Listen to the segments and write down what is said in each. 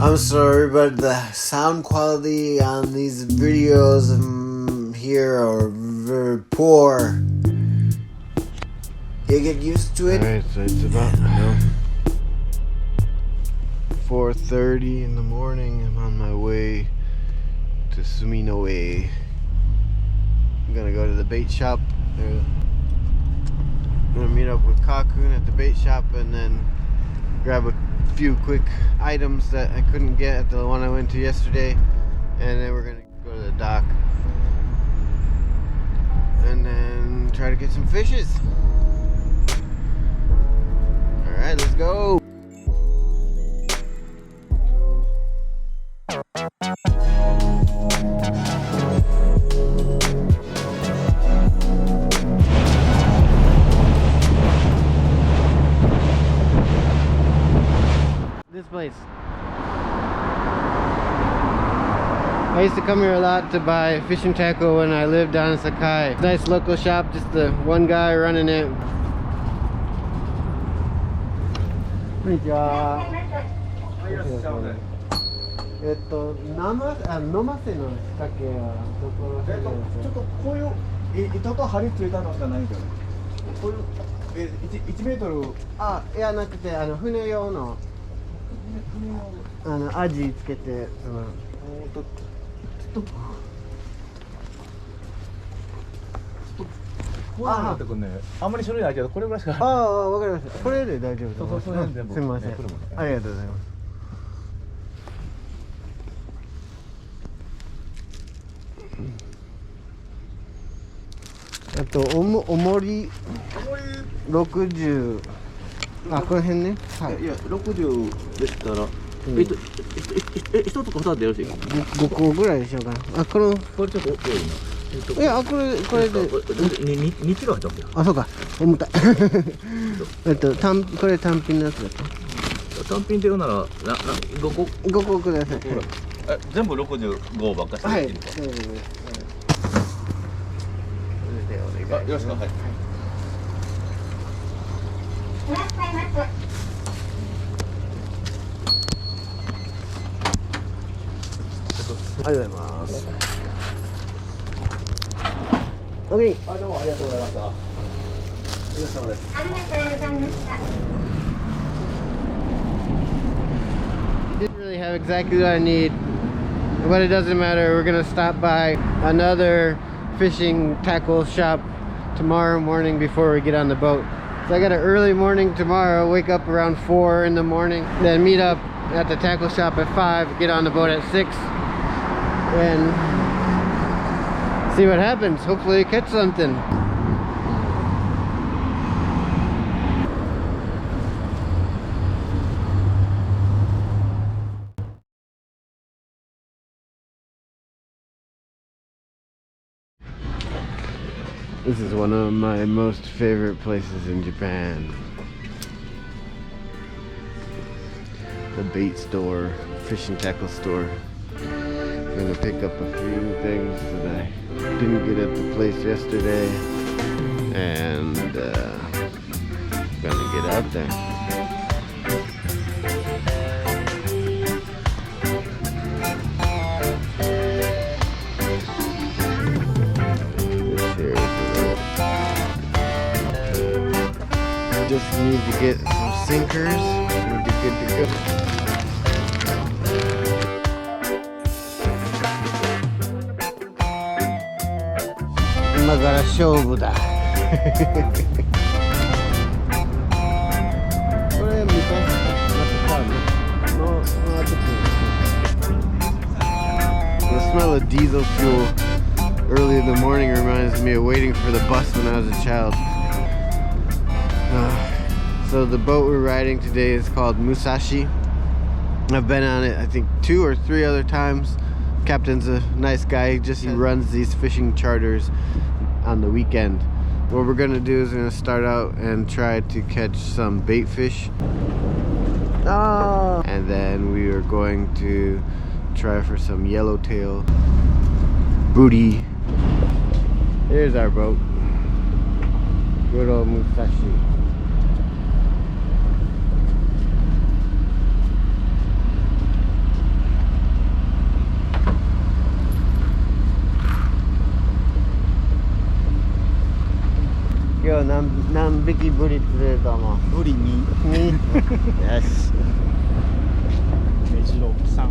I'm sorry, but the sound quality on these videos here are very poor. You get used to it. Alright, so it's about 4:30 in the morning. I'm on my way to Suminoe. I'm gonna go to the bait shop. I'm gonna meet up with Kakun at the bait shop and then grab a few quick items that I couldn't get at the one I went to yesterday, and then we're gonna go to the dock and then try to get some fishes. Alright, let's go. This place. I used to come here a lot to buy fishing tackle when I lived down in Sakai. Nice local shop, just the one guy running it. こんにちは。飲ませの仕掛けはどこら辺ですか？ちょっとこういう糸と針ついたのしかないけど、こういう1メートル。あ、いやなくて船用のアジつけてちょっとこういうのってこれね、あんまり種類ないけどこれぐらいしか。ああ、わかりました。これで大丈夫です。そう全部。すみません。ありがとうございます。あとおもり60。あ、この辺ね。はい。いや60でしたら、1つか2つでよろしいか。5個ぐらいでしょうか。あ、これちょっと多いな。いや、これで2キロあったっけ。あ、そうか、重たい。これ単品のやつだった。単品で言うなら5個ください。全部65ばっかし。はい。よろしく。はい。ありがとうございます。OK。あ、どうもありがとうございました。お疲れ様です。ありがとうございました。Didn't really have exactly what I need, but it doesn't matter. We're gonna stop by another fishing tackle shop tomorrow morning before we get on the boat. So I got an early morning tomorrow, wake up around 4 in the morning, then meet up at the tackle shop at 5, get on the boat at 6, and see what happens. Hopefully catch something. This is one of my most favorite places in Japan. The bait store, fishing tackle store. I'm gonna pick up a few things that I didn't get at the place yesterday, and gonna get out there. Just need to get some sinkers and we'll be good to go. Now gotta show that. The smell of diesel fuel early in the morning reminds me of waiting for the bus when I was a child. So the boat we're riding today is called Musashi. I've been on it I think 2 or 3 other times. Captain's a nice guy, he runs these fishing charters on the weekend. What we're gonna do is we're gonna start out and try to catch some bait fish. And then we are going to try for some yellowtail booty. Here's our boat. Good old Musashi. 今日何匹ブリ釣れると思う？ブリに2 Yes. メジロさん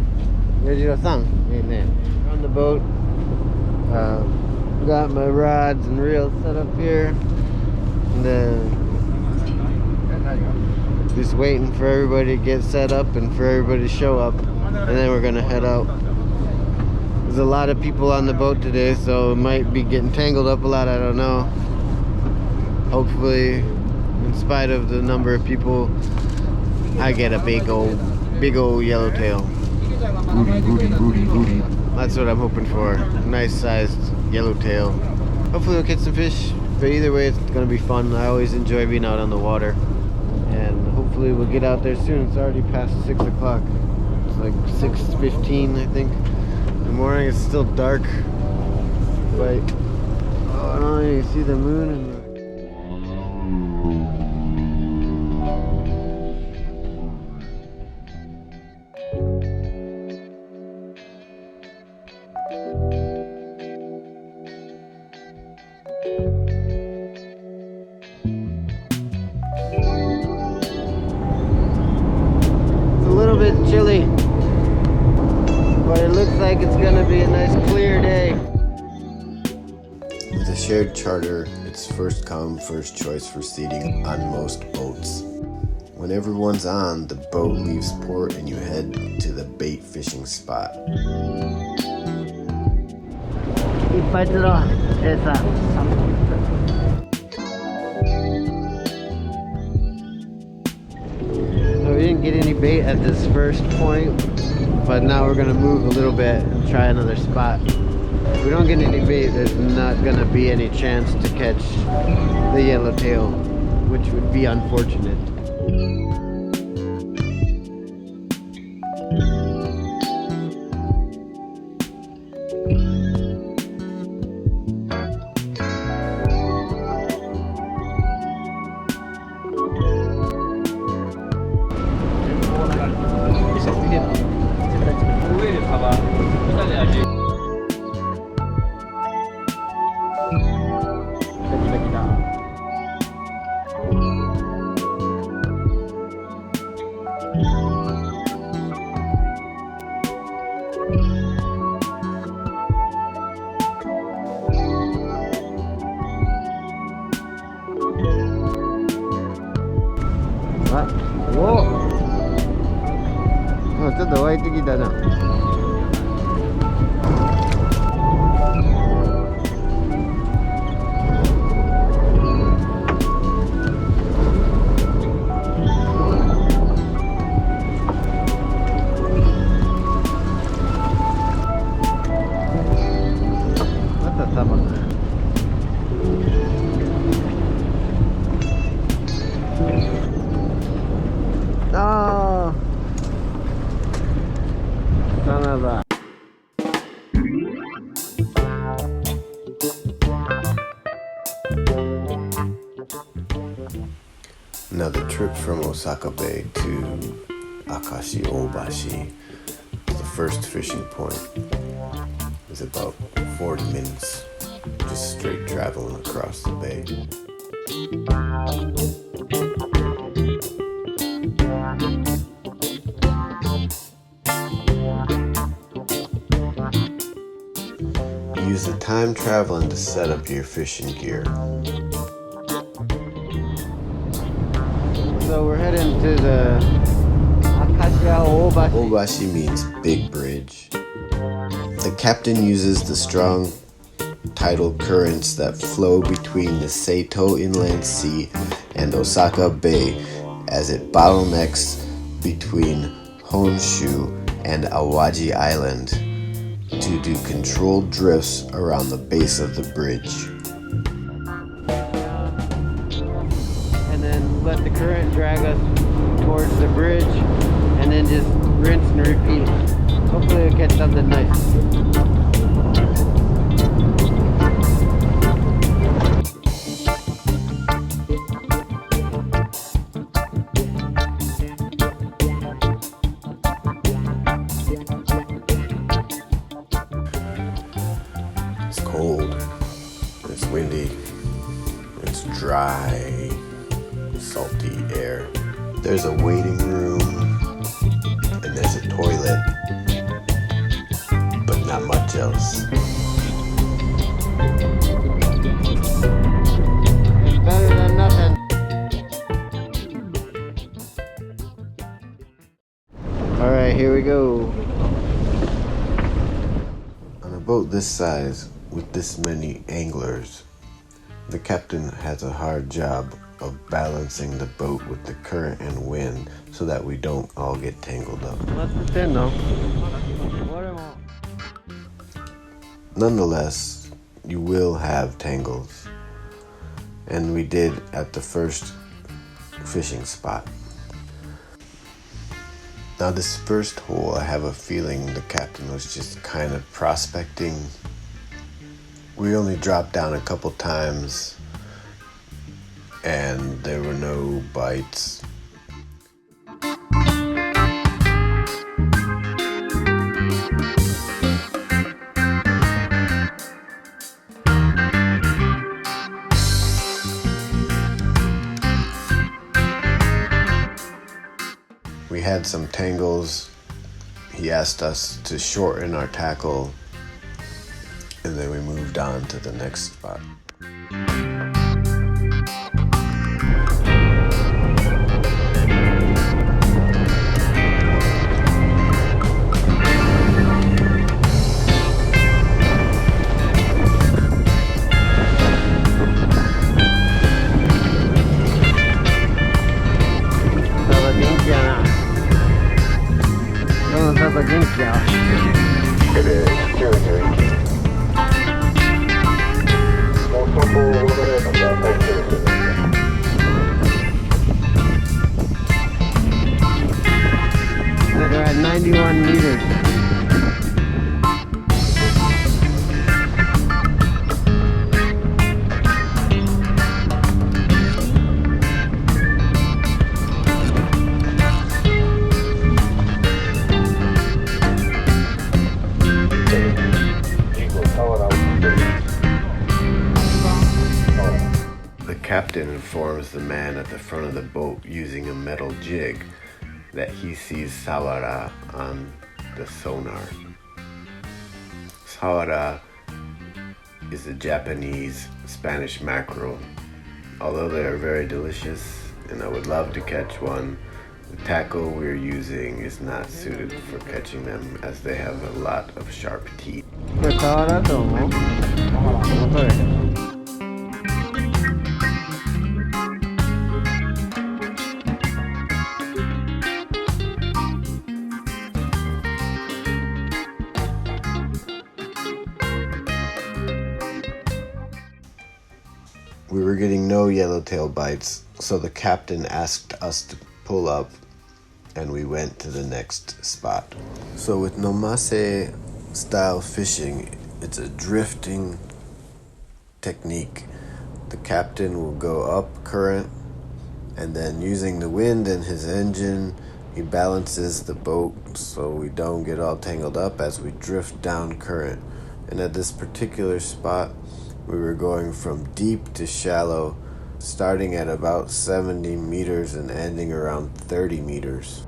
Yojiro-san. Amen. We're on the boat. Got my rods and reels set up here. And then just waiting for everybody to get set up and for everybody to show up. And then we're gonna head out. There's a lot of people on the boat today, so it might be getting tangled up a lot, I don't know. Hopefully, in spite of the number of people, I get a big old yellowtail. That's what I'm hoping for. Nice sized yellowtail. Hopefully we'll catch some fish, but either way it's gonna be fun. I always enjoy being out on the water. And hopefully we'll get out there soon. It's already past 6 o'clock. It's like 6:15, I think. In the morning it's still dark. But oh, you can see the moon and the bit chilly, but it looks like it's gonna be a nice clear day. With a shared charter, it's first come, first choice for seating on most boats. When everyone's on, the boat leaves port and you head to the bait fishing spot. So we didn't get any bait at this first point, but now we're gonna move a little bit and try another spot. If we don't get any bait, there's not gonna be any chance to catch the yellowtail, which would be unfortunate. Whoa! ちょっと湧いてきたな。また砂漠。ああ、棚だ。Now the trip from Osaka Bay to Akashi Obashi, the first fishing point, is about 40 minutes, just straight traveling across the bay. Use the time traveling to set up your fishing gear. So we're heading to the Akasha Obashi. Obashi means big bridge. The captain uses the strong tidal currents that flow between the Seito Inland Sea and Osaka Bay as it bottlenecks between Honshu and Awaji Island to do controlled drifts around the base of the bridge. And then let the current drag us towards the bridge and then just rinse and repeat. Hopefully we'll catch something nice. It's cold, it's windy, it's just dry, salty air. There's a waiting room and there's a toilet, but not much else. It's better than nothing. Alright, here we go. On a boat this size, with this many anglers, the captain has a hard job of balancing the boat with the current and wind so that we don't all get tangled up. Nonetheless, you will have tangles, and we did at the first fishing spot. Now this first hole, I have a feeling the captain was just kind of prospecting. We only dropped down a couple times and there were no bites. We had some tangles. He asked us to shorten our tackle, and then we moved on to the next spot. They're at 91 meters. The captain informs the man at the front of the boat using a metal jig that he sees sawara on the sonar. Sawara is a Japanese Spanish mackerel. Although they are very delicious and I would love to catch one, the tackle we're using is not suited for catching them as they have a lot of sharp teeth. We were getting no yellowtail bites, so the captain asked us to pull up and we went to the next spot. So with nomase style fishing, it's a drifting technique. The captain will go up current and then using the wind and his engine, he balances the boat so we don't get all tangled up as we drift down current. And at this particular spot, we were going from deep to shallow, starting at about 70 meters and ending around 30 meters.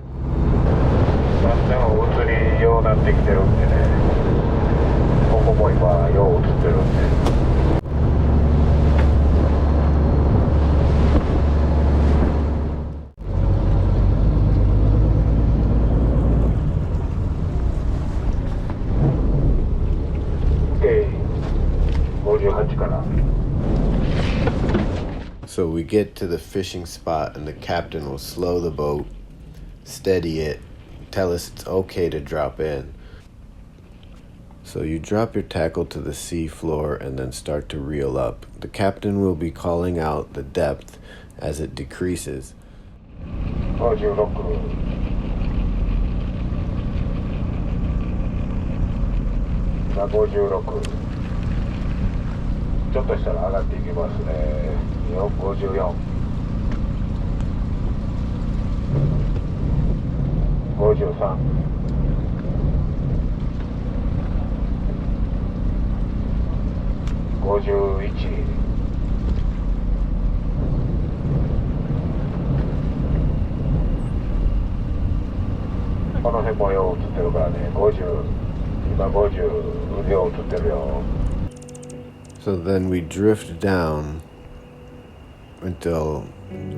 So we get to the fishing spot and the captain will slow the boat, steady it, tell us it's okay to drop in. So you drop your tackle to the sea floor and then start to reel up. The captain will be calling out the depth as it decreases. ちょっとしたら上がっていきますね。54、53、51、ってるからね、50、今50腕を映ってるよ。 So then we drift down until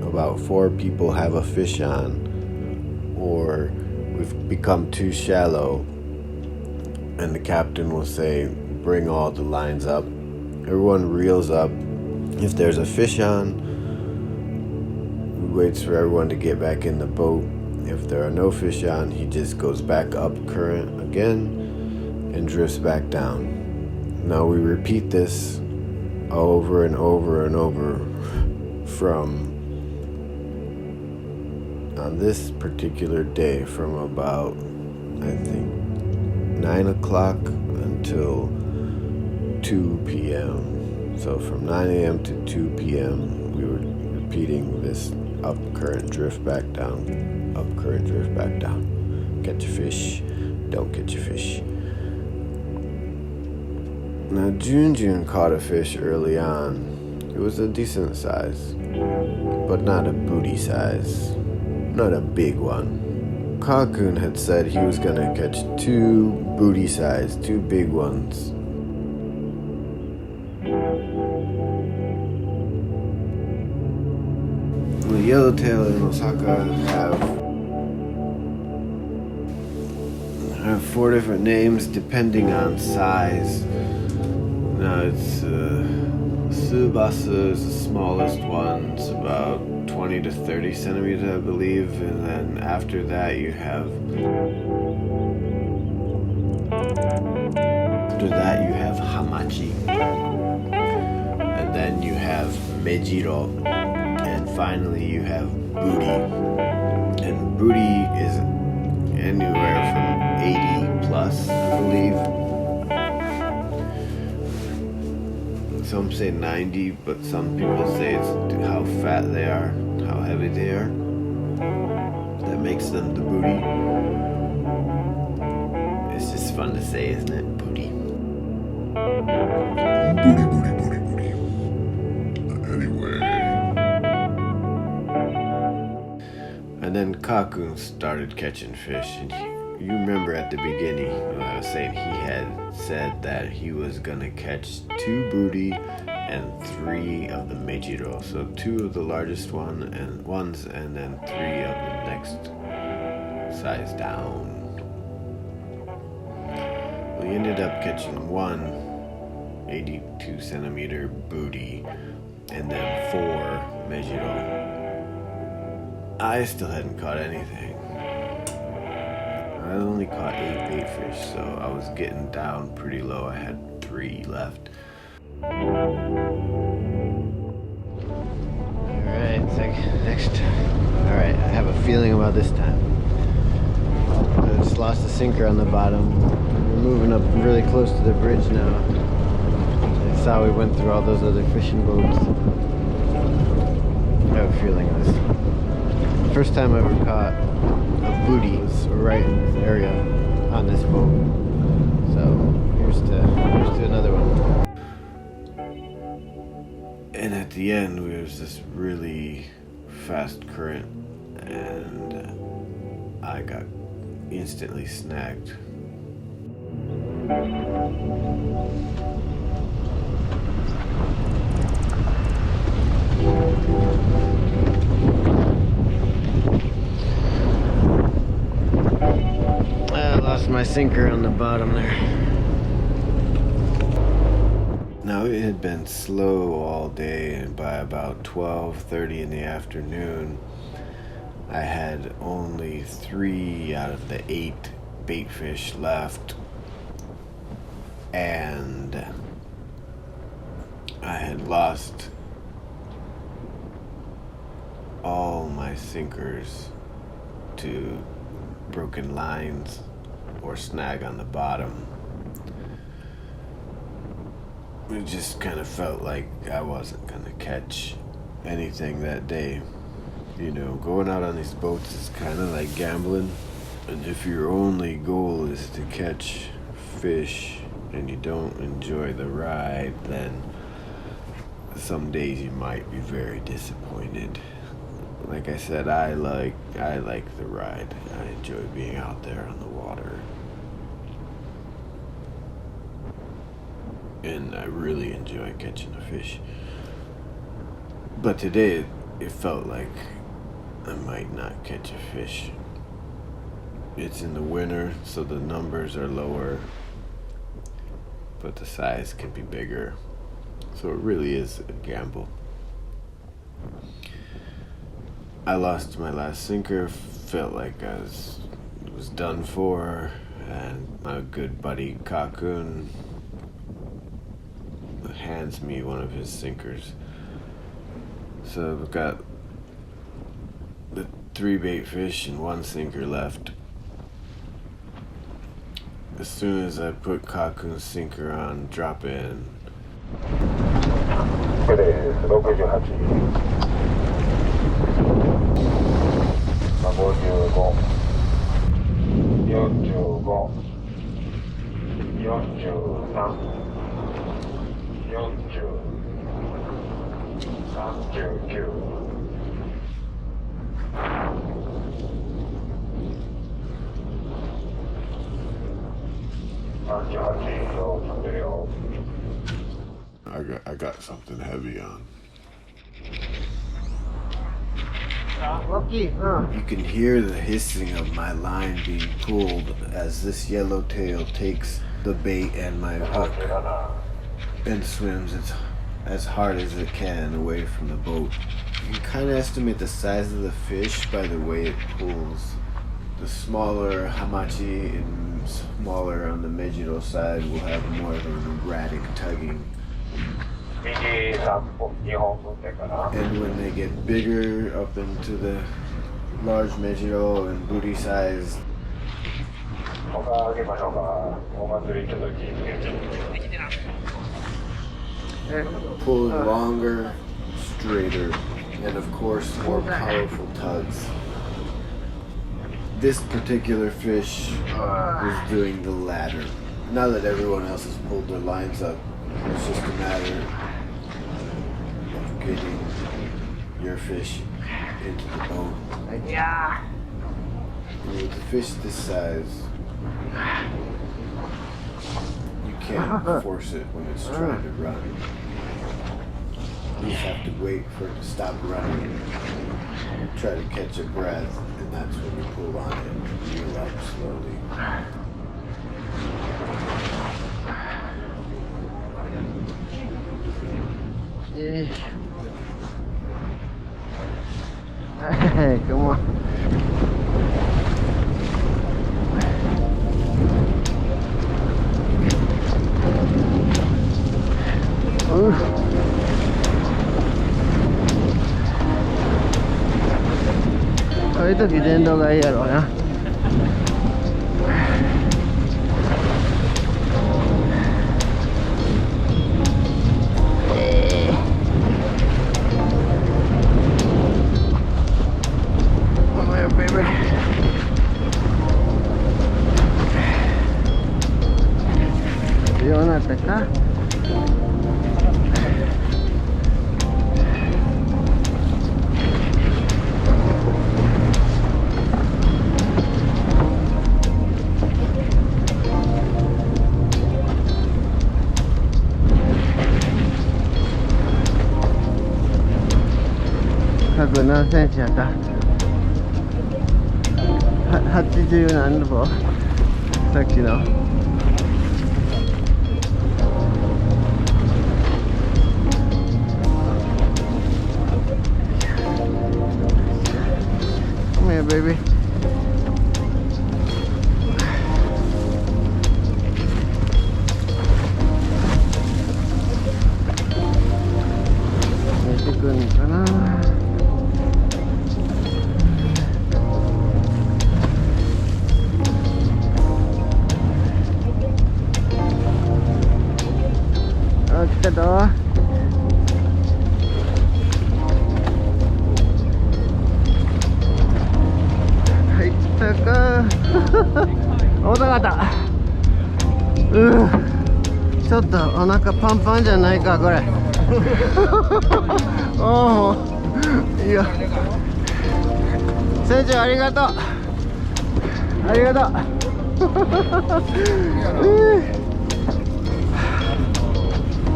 about 4 people have a fish on, or we've become too shallow, and the captain will say, bring all the lines up. Everyone reels up. If there's a fish on, he waits for everyone to get back in the boat. If there are no fish on, he just goes back up current again and drifts back down. Now we repeat this over and over and over from, on this particular day, from about, I think, 9 o'clock until 2 p.m. So from 9 a.m. to 2 p.m. we were repeating this up current, drift back down, up current, drift back down. Catch a fish, don't catch a fish. Now Junjun caught a fish early on. It was a decent size, but not a booty size, not a big one. Kakun had said he was gonna catch 2 booty size, 2 big ones. The yellowtail in Osaka have 4 different names depending on size. Now it's Tsubasa is the smallest one. It's about 20 to 30 centimeters, I believe, and then after that you have Hamachi, and then you have Mejiro, and finally you have Booty. And Booty is anywhere from 80 plus, I believe. Some say 90, but some people say it's how fat they are, how heavy they are. That makes them the booty. It's just fun to say, isn't it? Booty. Booty, booty, booty, booty. Anyway. And then Kakun started catching fish, and you remember at the beginning when I was saying he had said that he was gonna catch 2 booty and 3 of the Mejiro. So 2 of the largest ones, and then 3 of the next size down. We ended up catching 1 82 centimeter booty and then 4 Mejiro. I still hadn't caught anything. I only caught 8 bait fish, so I was getting down pretty low. I had 3 left. Alright, next. Alright, I have a feeling about this time. I just lost a sinker on the bottom. We're moving up really close to the bridge now. I saw we went through all those other fishing boats. I have a feeling this. The first time I ever caught a booty was right in this area on this boat. So here's to another one. And at the end, there was this really fast current, and I got instantly snagged. I lost my sinker on the bottom there. Now it had been slow all day, and by about 12:30 in the afternoon, I had only 3 out of the 8 bait fish left, and I had lost all my sinkers to broken lines or snag on the bottom. It just kind of felt like I wasn't gonna catch anything that day. You know, going out on these boats is kind of like gambling, and if your only goal is to catch fish and you don't enjoy the ride, then some days you might be very disappointed. Like I said, I like the ride. I enjoy being out there on the water. And I really enjoy catching a fish. But today it felt like I might not catch a fish. It's in the winter, so the numbers are lower, but the size can be bigger. So it really is a gamble. I lost my last sinker, felt like I was done for, and my good buddy Kakun hands me one of his sinkers. So I've got the 3 bait fish and 1 sinker left. As soon as I put Kakun's sinker on, drop in. これです68 55 45 43 40 39 38を飛んでるよ I got something heavy on. Lucky, You can hear the hissing of my line being pulled as this yellowtail takes the bait and my hook and swims as hard as it can away from the boat. You can kind of estimate the size of the fish by the way it pulls. The smaller hamachi and smaller on the Mejiro side will have more of an erratic tugging. And when they get bigger up into the large Mejiro and booty size, pull longer, straighter, and of course more powerful tugs. This particular fish is doing the latter. Now that everyone else has pulled their lines up, it's just a matter of getting your fish into the boat. yeah. And with a fish this size, you can't force it when it's trying to run. You just have to wait for it to stop running, try to catch a breath, and that's when you pull on it and reel up slowly. Hey, come on.こういう時電動がいいやろうな。どうなったか。何センチやった？ 80何歩？さっきの。Come here, baby. Door. 入ったか重たかった。ちょっとお腹パンパンじゃないかこれ。おおいや船長ありがとう。ありがとう。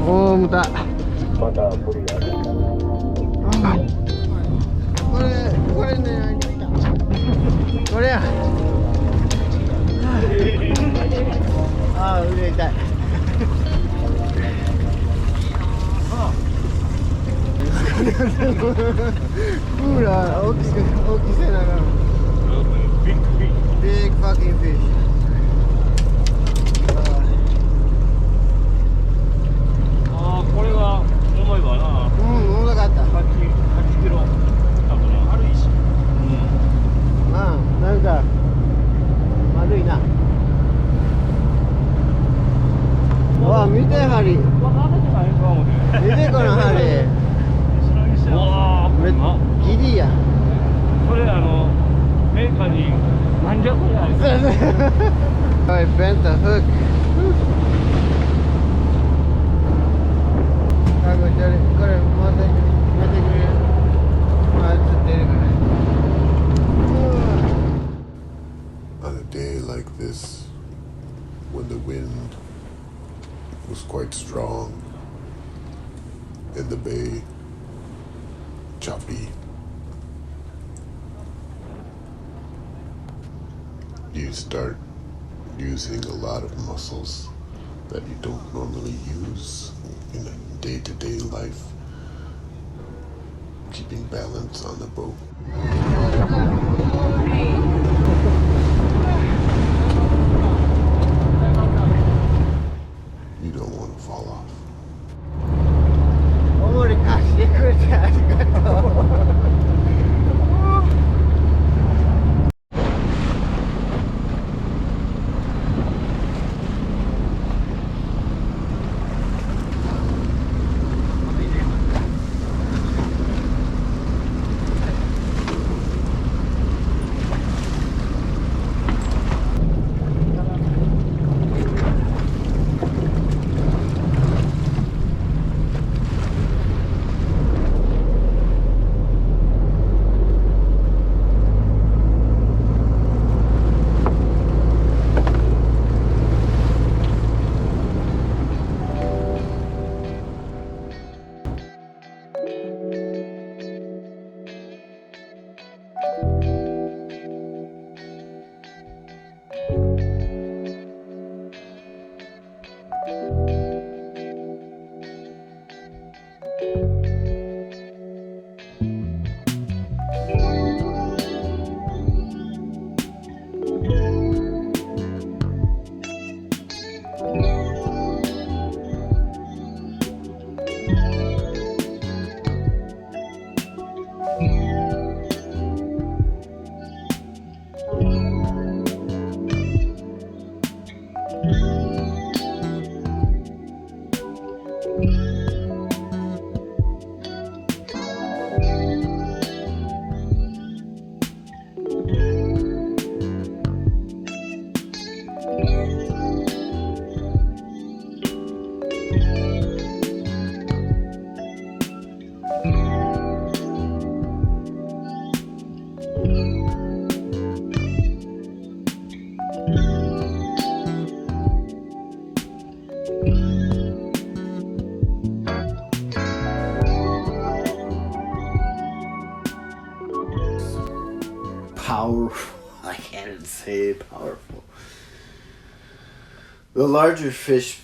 おお、また。またブリが出た。これね、これや。ああ、腕痛い。クーラー大きせながら。Big fucking fish. ああ、これが重いわな。うん、重かった。8キロ。多分軽いし。まあ、なんか丸いな。わあ、見て針。見てこの針。うわあ、ギリや。これメーカーに何百円ある。I bent the hook. あ、これ持ってくれ。まあ、釣ってるから。On a day like this, when the wind was quite strong and the bay choppy, you start using a lot of muscles that you don't normally use in a day-to-day life, keeping balance on the boat. You don't want to fall off. おもり貸してくれてありがとう。Powerful. I can't say powerful. The larger fish